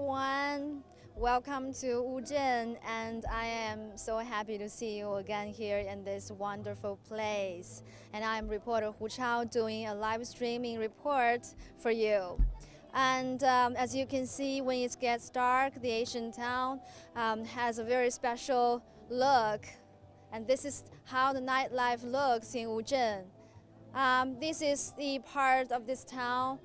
everyone. Welcome to Wuzhen, and I am so happy to see you again here in this wonderful place. And I'm reporter Hu Chao doing a live streaming report for you. And as you can see, when it gets dark, the ancient town has a very special look. And this is how the nightlife looks in Wuzhen. This is the part of this town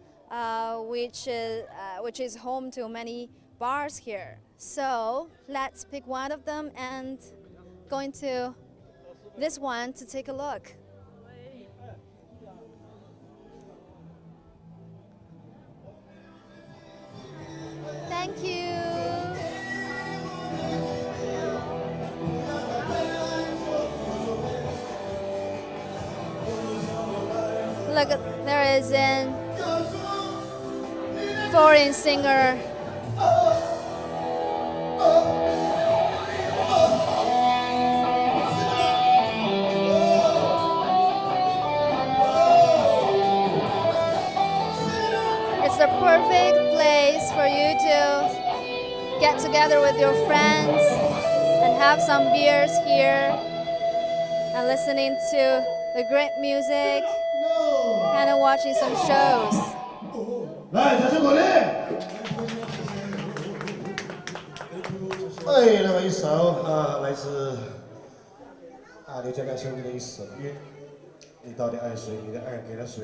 which is home to many bars here. So let's pick one of them and go into this one to take a look. Thank you. Look, there is a foreign singer. It's the perfect place for you to get together with your friends and have some beers here and listening to the great music and watching some shows. 来，掌声鼓励！哎，那么一首来自刘家良兄弟的一首乐，你到底爱谁？你的爱给了谁？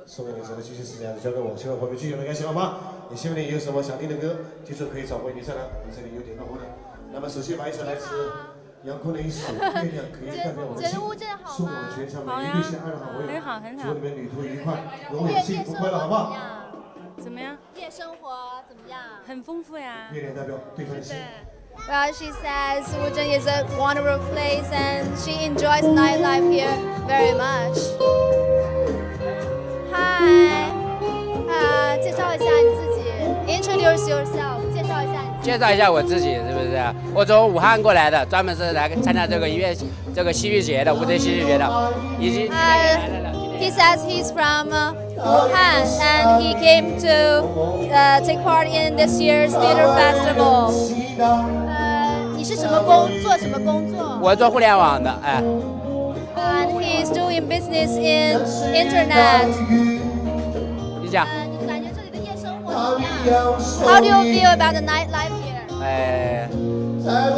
送给你，这个继续时间交给我，希望后面继续能感谢好吗？你心里有什么想听的歌，记住可以找回你上来，我这里有电脑我的。那么首先把一首来自杨坤的一首《月亮可以代表我的心》，送我们全场每一个心爱的好朋友，祝你们旅途愉快，永远幸福快乐，好不好？ 怎么样？夜生活怎么样？很丰富呀。月亮代表对方的心。 Well, she says Wuzhen is a wonderful place and she enjoys nightlife here very much. Hi, 介绍一下你自己 ，Introduce yourself， 介绍一下你。介绍一下我自己，是不是？我从武汉过来的，专门是来参加这个戏剧节的，乌镇戏剧节的，已经。He says he's from Wuhan and he came to take part in this year's theater festival. 你是做什么工作？我做互联网的，哎。And he's doing business in internet. 你讲。你感觉这里的夜生活怎么样 ？How do you feel about the nightlife here? 哎，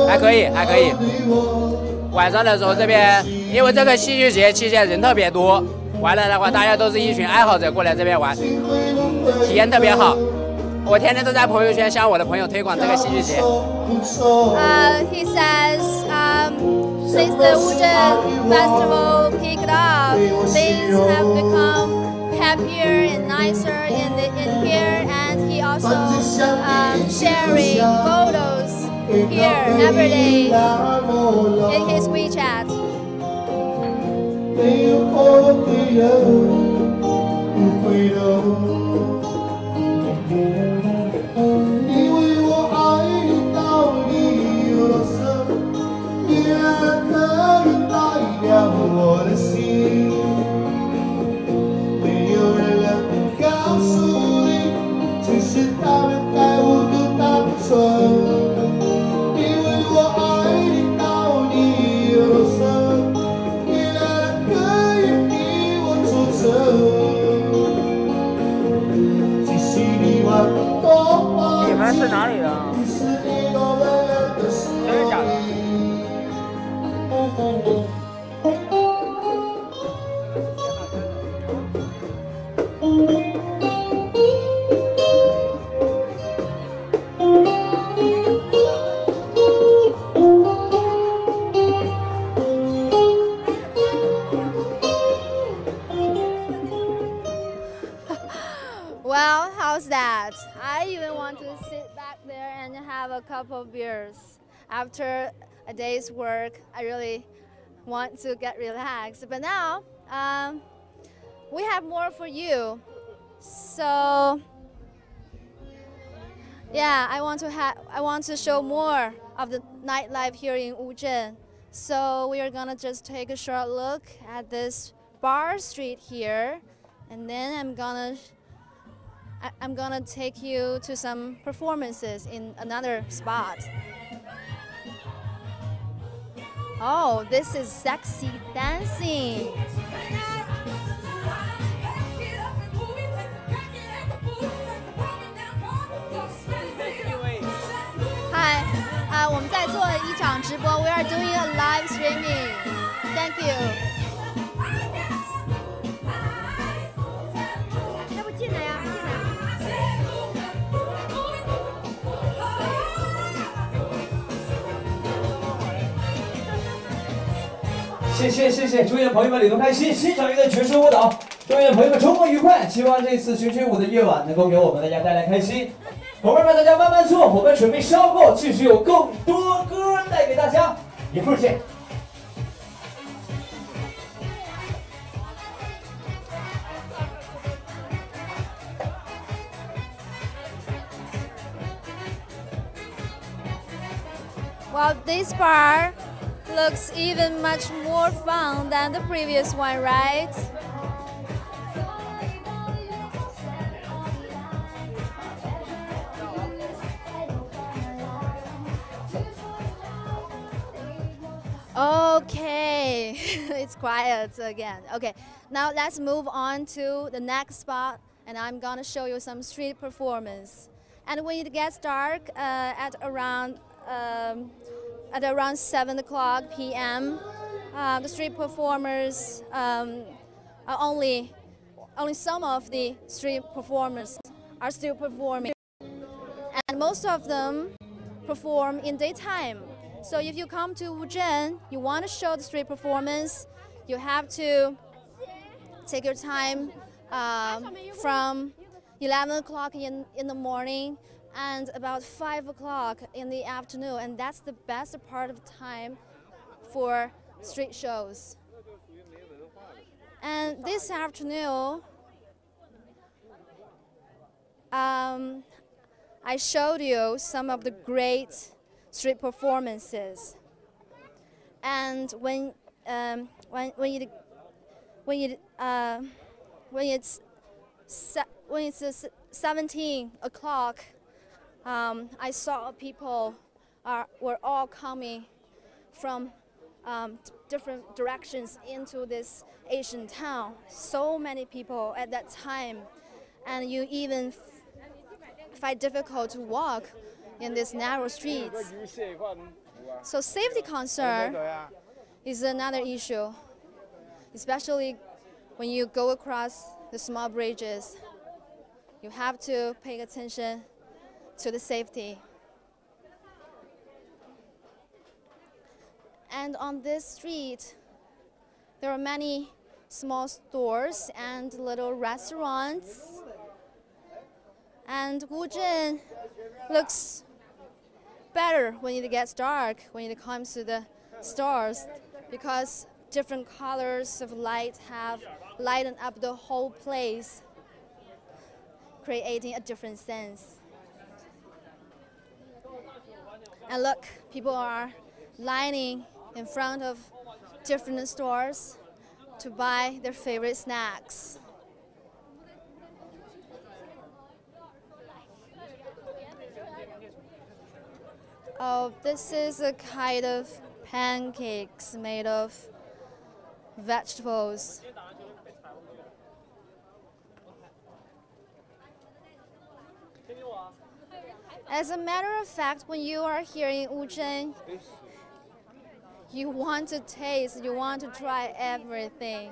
还可以，还可以。晚上的时候这边，因为这个戏剧节期间人特别多。 完了的话，大家都是一群爱好者过来这边玩，体验特别好。我天天都在朋友圈向我的朋友推广这个戏剧节。He says, since the Wuzhen festival kicked off, things have become happier and nicer in here, and he also sharing photos here every day in his WeChat. 没有过的人不回头，因为我爱你到底有多深，月亮可以代表我的心，没有人能告诉你，只是他们带我的单纯，因为我爱你到底有多深。 你们是哪里的？真是假的？ Well, how's that? I even want to sit back there and have a cup of beers. After a day's work, I really want to get relaxed. But now, we have more for you. So, yeah, I want to show more of the nightlife here in Wuzhen. So we are gonna just take a short look at this bar street here, and then I'm I'm gonna take you to some performances in another spot. Oh, this is sexy dancing. Hi, 我们在做一场直播 We are doing a live streaming. Thank you. 要不进来呀？进来。谢谢，祝愿朋友们旅途开心，欣赏一段爵士舞蹈。祝愿朋友们周末愉快，希望这次群舞的夜晚能够给我们大家带来开心。伙伴们，大家慢慢坐，我们准备稍后继续有更多歌带给大家，一会儿见。Well, this bar looks even much more fun than the previous one, right? Okay, it's quiet again. Okay, now let's move on to the next spot, and I'm gonna show you some street performance. And when it gets dark at around 7 o'clock p.m., the street performers only some of the street performers are still performing, and most of them perform in daytime. So if you come to Wuzhen, you want to show the street performance, you have to take your time from 11 o'clock in the morning and about 5 o'clock in the afternoon, and that's the best part of time for street shows. And this afternoon, I showed you some of the great street performances, and when it's 17 o'clock, I saw people were all coming from different directions into this Asian town. So many people at that time, and you even find difficult to walk in these narrow streets. So safety concern is another issue, especially when you go across the small bridges. You have to pay attention to the safety. And on this street, there are many small stores and little restaurants. And Wuzhen looks better when it gets dark, when it comes to the stores, because different colors of light have lightened up the whole place, creating a different sense. And look, people are lining in front of different stores to buy their favorite snacks. Oh, this is a kind of pancakes made of vegetables. As a matter of fact, when you are here in Wuzhen, you want to taste, you want to try everything.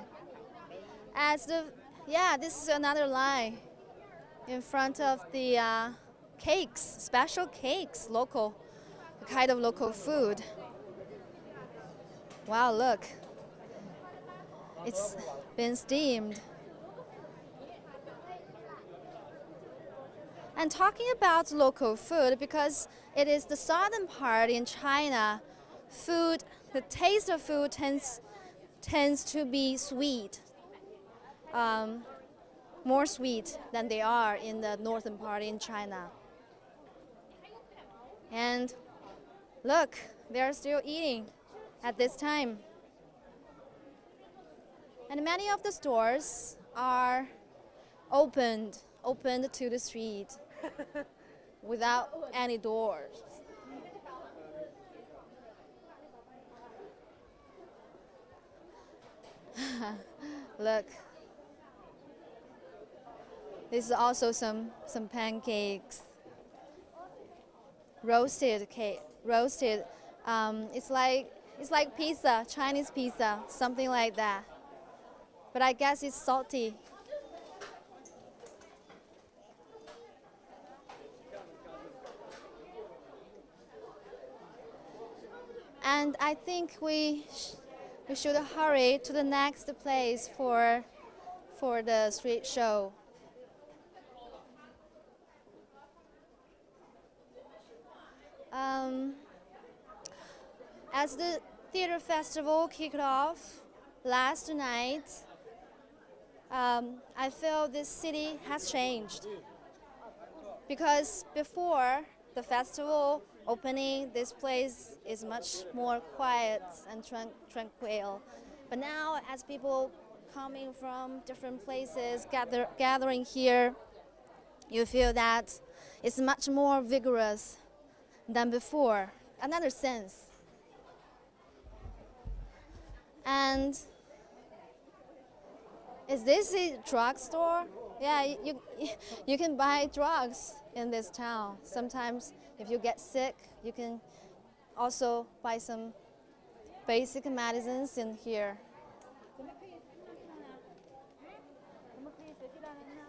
This is another line in front of the cakes, special cakes, local, kind of local food. Wow, look, it's been steamed. And talking about local food, because it is the southern part in China, the taste of food tends to be sweet, more sweet than they are in the northern part in China. And look, they're still eating at this time. And many of the stores are open opened to the street without any doors. Look. This is also some pancakes. Roasted cake. Roasted. It's like pizza, Chinese pizza, something like that. But I guess it's salty. And I think we should hurry to the next place for the street show. As the theater festival kicked off last night, I feel this city has changed. Because before the festival opening, this place is much more quiet and tranquil. But now, as people coming from different places gathering here, you feel that it's much more vigorous than before. Another sense. And is this a drugstore? Yeah, you can buy drugs in this town. Sometimes if you get sick, you can also buy some basic medicines in here.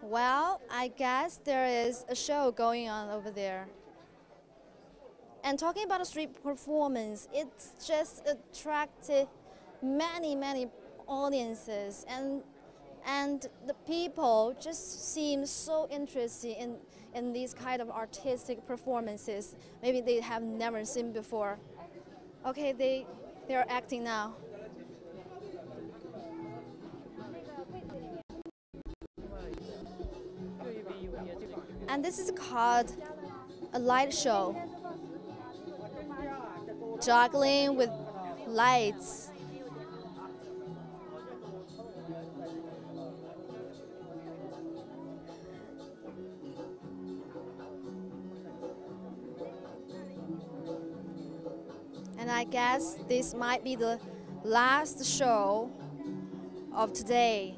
Well, I guess there is a show going on over there. And talking about a street performance, it's just attracted many audiences, and the people just seem so interested in these kind of artistic performances. Maybe they have never seen before. Okay, they're acting now. And this is called a light show. Juggling with lights. And I guess this might be the last show of today.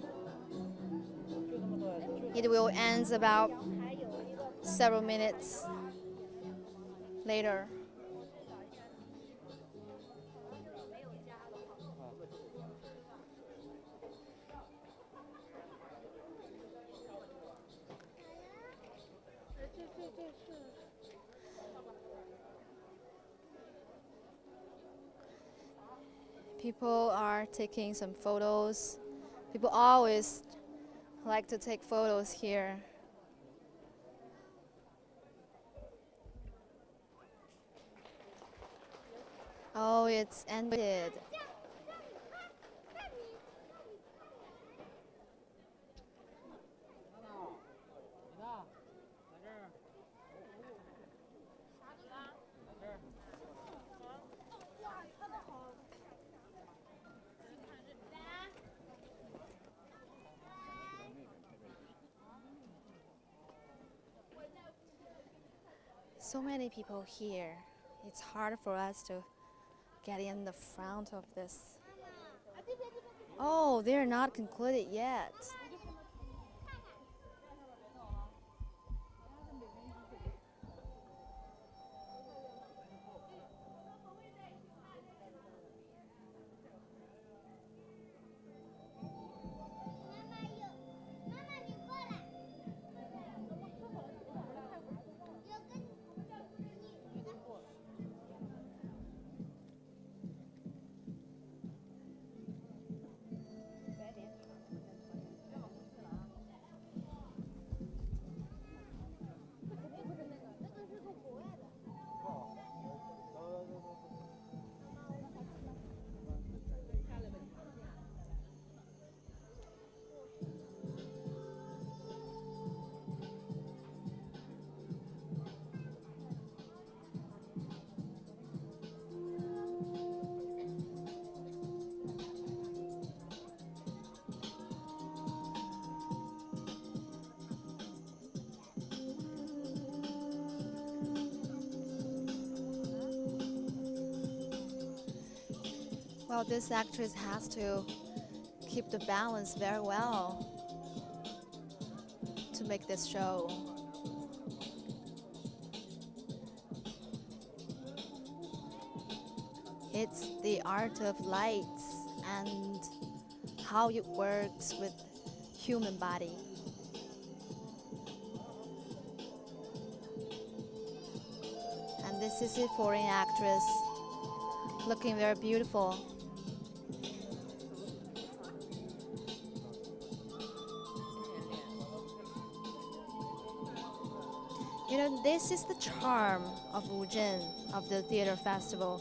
It will end about several minutes later. People are taking some photos. People always like to take photos here. Oh, it's ended. So many people here. It's hard for us to get in the front of this. Oh, they're not concluded yet. Well, this actress has to keep the balance very well to make this show. It's the art of lights and how it works with human body. And this is a foreign actress looking very beautiful. You know, this is the charm of Wuzhen, of the theater festival.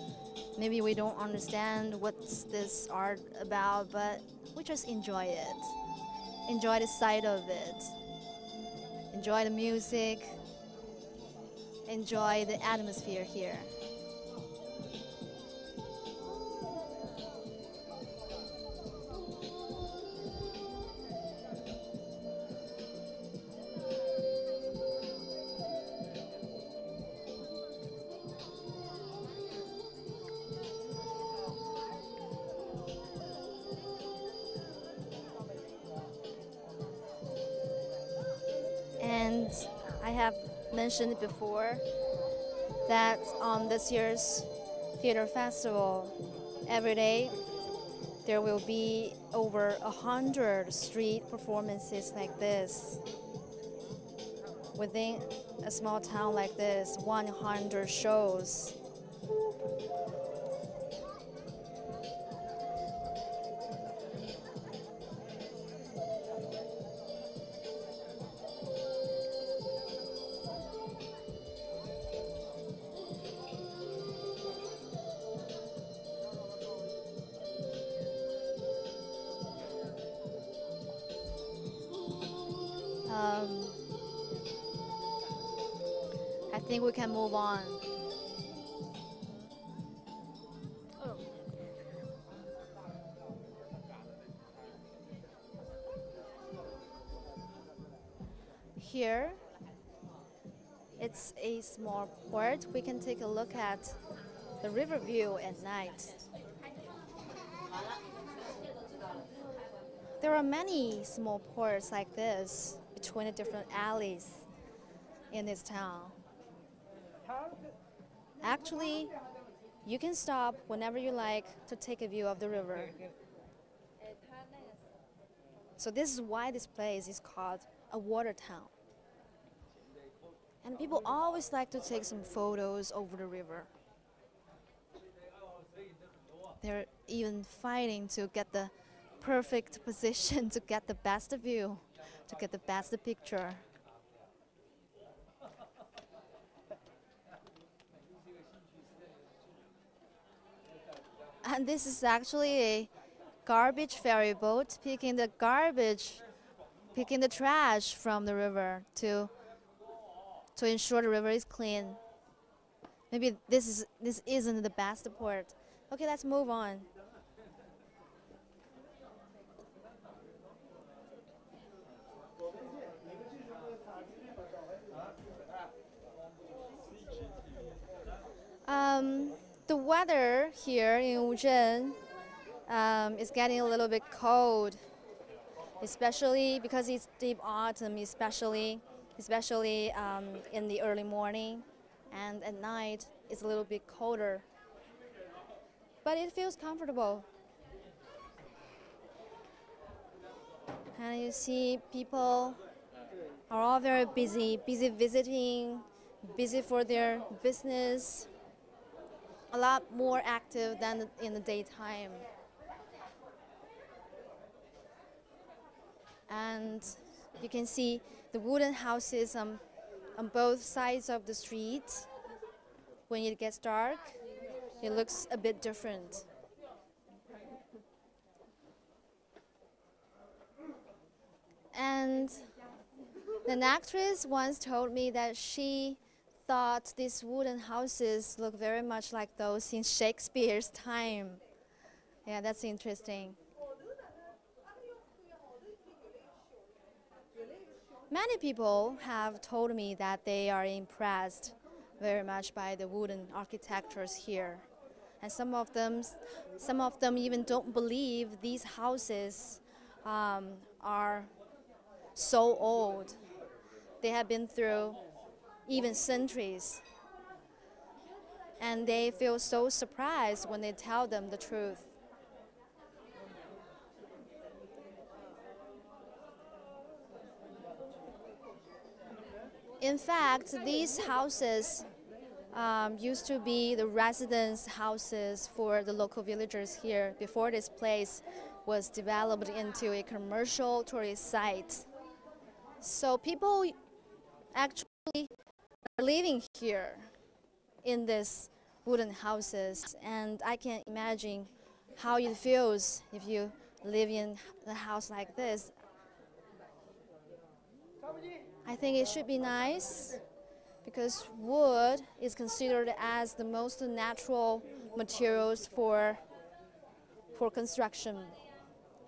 Maybe we don't understand what's this art about, but we just enjoy it. Enjoy the sight of it. Enjoy the music. Enjoy the atmosphere here. And I have mentioned before that on this year's theater festival, every day there will be over 100 street performances like this. Within a small town like this, 100 shows. I think we can move on. Here, it's a small port. We can take a look at the river view at night. There are many small ports like this between the different alleys in this town. Actually, you can stop whenever you like to take a view of the river. So this is why this place is called a water town. And people always like to take some photos over the river. They're even fighting to get the perfect position, to get the best view, to get the best picture. And this is actually a garbage ferry boat picking the garbage, picking the trash from the river to ensure the river is clean. Maybe this isn't the best port. Okay, let's move on. The weather here in Wuzhen is getting a little bit cold, especially because it's deep autumn, especially in the early morning, and at night it's a little bit colder. But it feels comfortable. And you see people are all very busy visiting, busy for their business, a lot more active than in the daytime. And you can see the wooden houses on both sides of the street. When it gets dark, it looks a bit different. And an actress once told me that she thought these wooden houses look very much like those in Shakespeare's time. Yeah, that's interesting. Many people have told me that they are impressed very much by the wooden architectures here. and some of them even don't believe these houses are so old. They have been through even centuries, and they feel so surprised when they tell them the truth. In fact, these houses used to be the residence houses for the local villagers here before this place was developed into a commercial tourist site. So people actually are living here in these wooden houses, and I can imagine how it feels if you live in a house like this. I think it should be nice because wood is considered as the most natural materials for construction.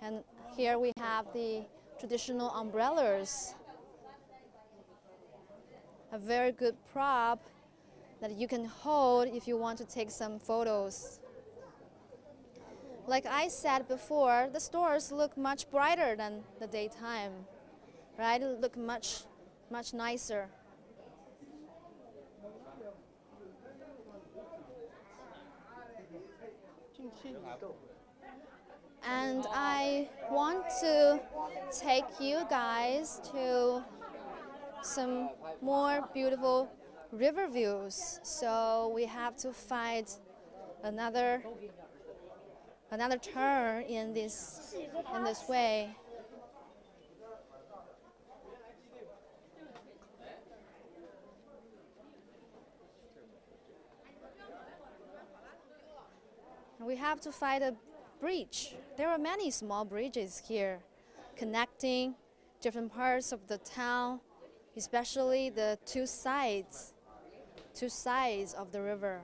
And here we have the traditional umbrellas, a very good prop that you can hold if you want to take some photos. Like I said before, the stores look much brighter than the daytime, right? It look much nicer. And I want to take you guys to some more beautiful river views. So we have to find another turn in this way. We have to find a bridge. There are many small bridges here connecting different parts of the town, especially the two sides of the river.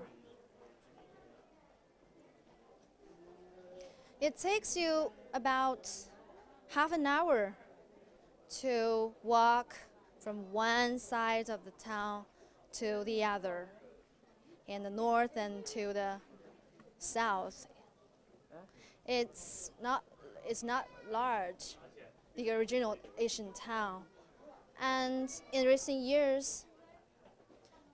It takes you about half an hour to walk from one side of the town to the other, in the north and to the south. It's not large, the original Asian town. And in recent years,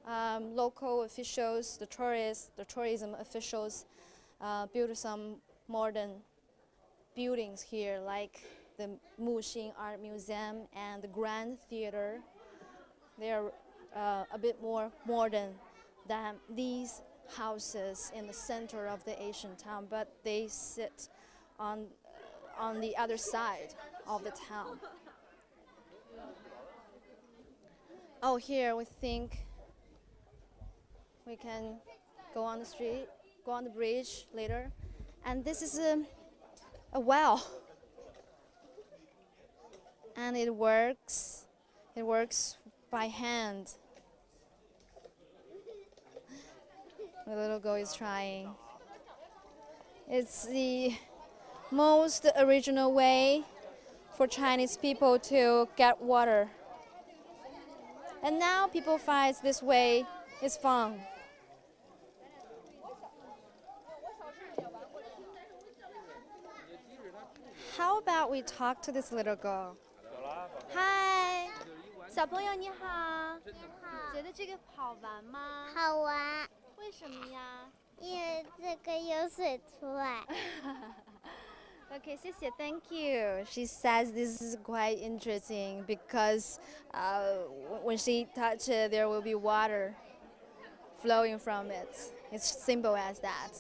local officials, the tourism officials, built some modern buildings here, like the Wuzhen Art Museum and the Grand Theater. They are a bit more modern than these houses in the center of the Asian town, but they sit on the other side of the town. Oh, here we think we can go on the street, go on the bridge later. And this is a well. And it works by hand. The little girl is trying. It's the most original way for Chinese people to get water. And now people find this way is fun. How about we talk to this little girl? Hi, 小朋友你好，觉得这个好玩吗？好玩，为什么呀？因为这个有水出来。Okay, 谢谢 Thank you. She says this is quite interesting because when she touches it, there will be water flowing from it. It's simple as that.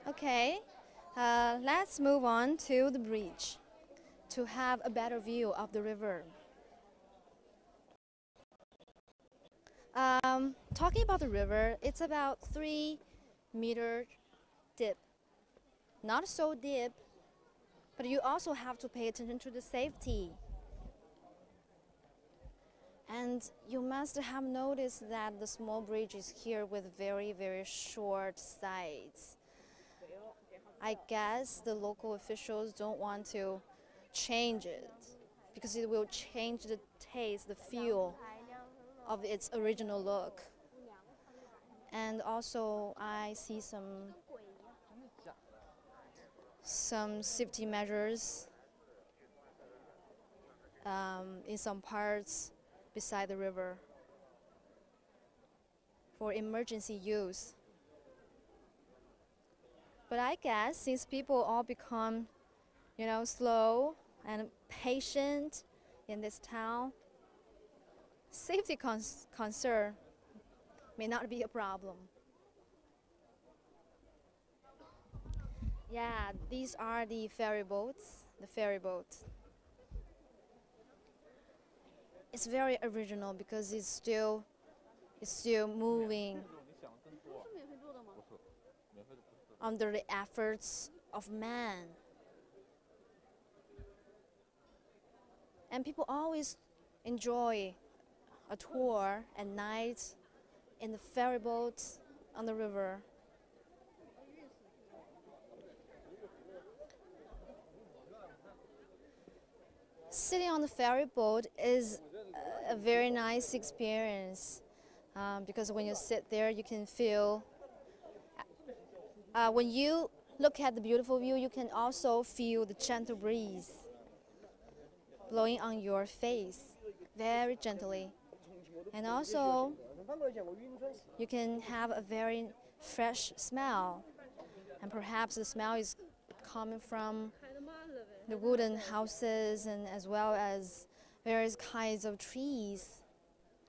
Okay, let's move on to the bridge to have a better view of the river. Talking about the river, it's about 3-meter deep. Not so deep, but you also have to pay attention to the safety. And you must have noticed that the small bridge is here with very, very short sides. I guess the local officials don't want to change it because it will change the taste, the feel of its original look. And also I see some safety measures in some parts beside the river for emergency use. But I guess since people all become, slow and patient in this town, safety concern may not be a problem. Yeah, these are the ferry boats. It's very original because it's still moving under the efforts of man. And people always enjoy a tour at night in the ferry boat on the river. Sitting on the ferry boat is a very nice experience because when you sit there, you can feel. When you look at the beautiful view, you can also feel the gentle breeze blowing on your face very gently. And also, you can have a very fresh smell. And perhaps the smell is coming from the wooden houses and as well as various kinds of trees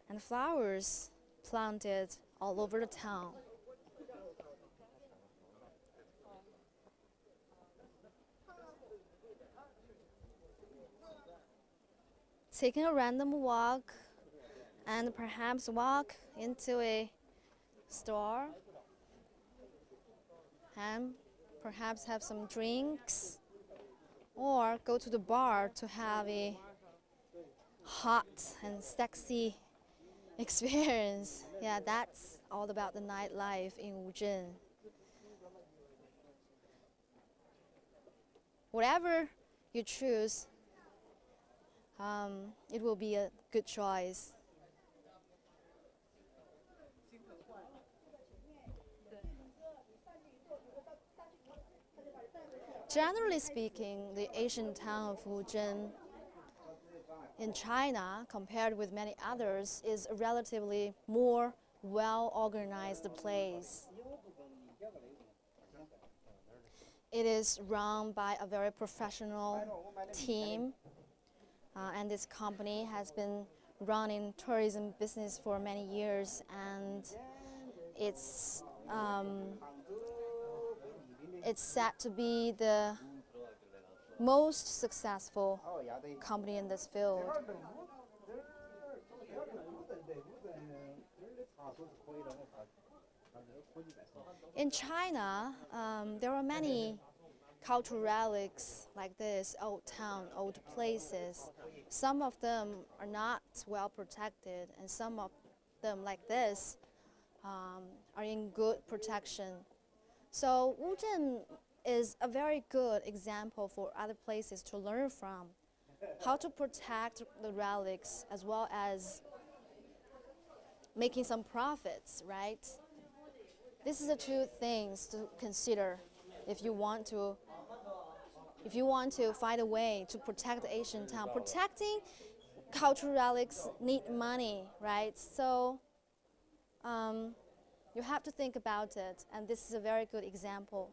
and flowers planted all over the town. Taking a random walk and perhaps walk into a store and perhaps have some drinks or go to the bar to have a hot and sexy experience. Yeah, that's all about the nightlife in Wuzhen. Whatever you choose, it will be a good choice. Generally speaking, the Asian town of Wuzhen in China, compared with many others, is a relatively more well-organized place. It is run by a very professional team, and this company has been running tourism business for many years, and it's said to be the most successful company in this field. In China, there are many cultural relics like this, old town, old places. Some of them are not well protected, and some of them, like this, are in good protection. So Wuzhen is a very good example for other places to learn from, how to protect the relics as well as making some profits, right? This is the two things to consider if you want to find a way to protect the Asian town. Protecting cultural relics need money, right? So you have to think about it, and this is a very good example.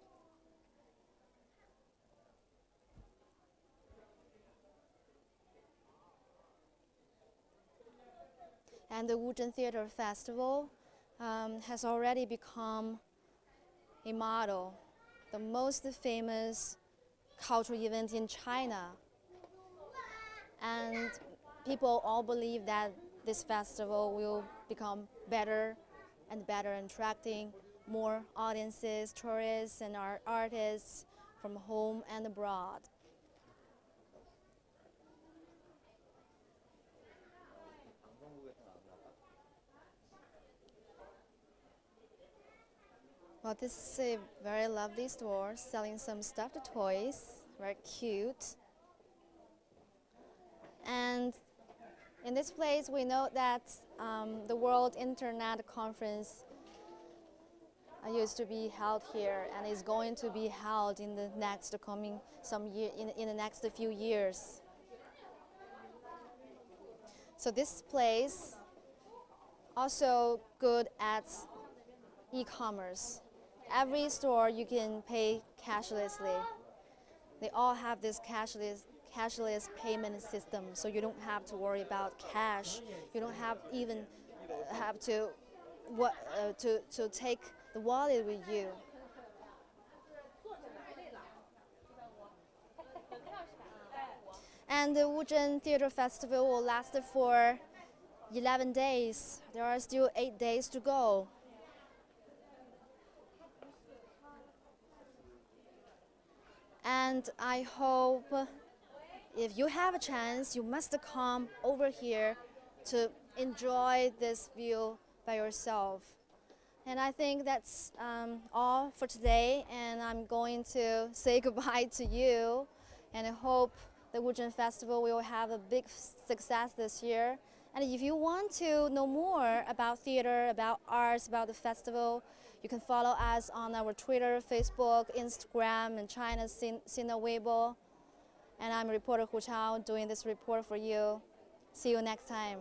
And the Wuzhen Theater Festival has already become a model, the most famous cultural event in China. And people all believe that this festival will become better and better, attracting more audiences, tourists, and artists from home and abroad. Well, this is a very lovely store selling some stuffed toys, very cute. And in this place, we know that the World Internet Conference used to be held here and is going to be held in the next in the next few years. So this place also good at e-commerce. Every store you can pay cashlessly. They all have this cashless payment system, so you don't have to worry about cash. You don't even have to take the wallet with you. And the Wuzhen Theater Festival will last for 11 days. There are still 8 days to go. And I hope if you have a chance, you must come over here to enjoy this view by yourself. And I think that's all for today, and I'm going to say goodbye to you, and I hope the Wuzhen Festival will have a big success this year. And if you want to know more about theater, about arts, about the festival, you can follow us on our Twitter, Facebook, Instagram, and China's Sina Weibo. And I'm reporter Hu Chao doing this report for you. See you next time.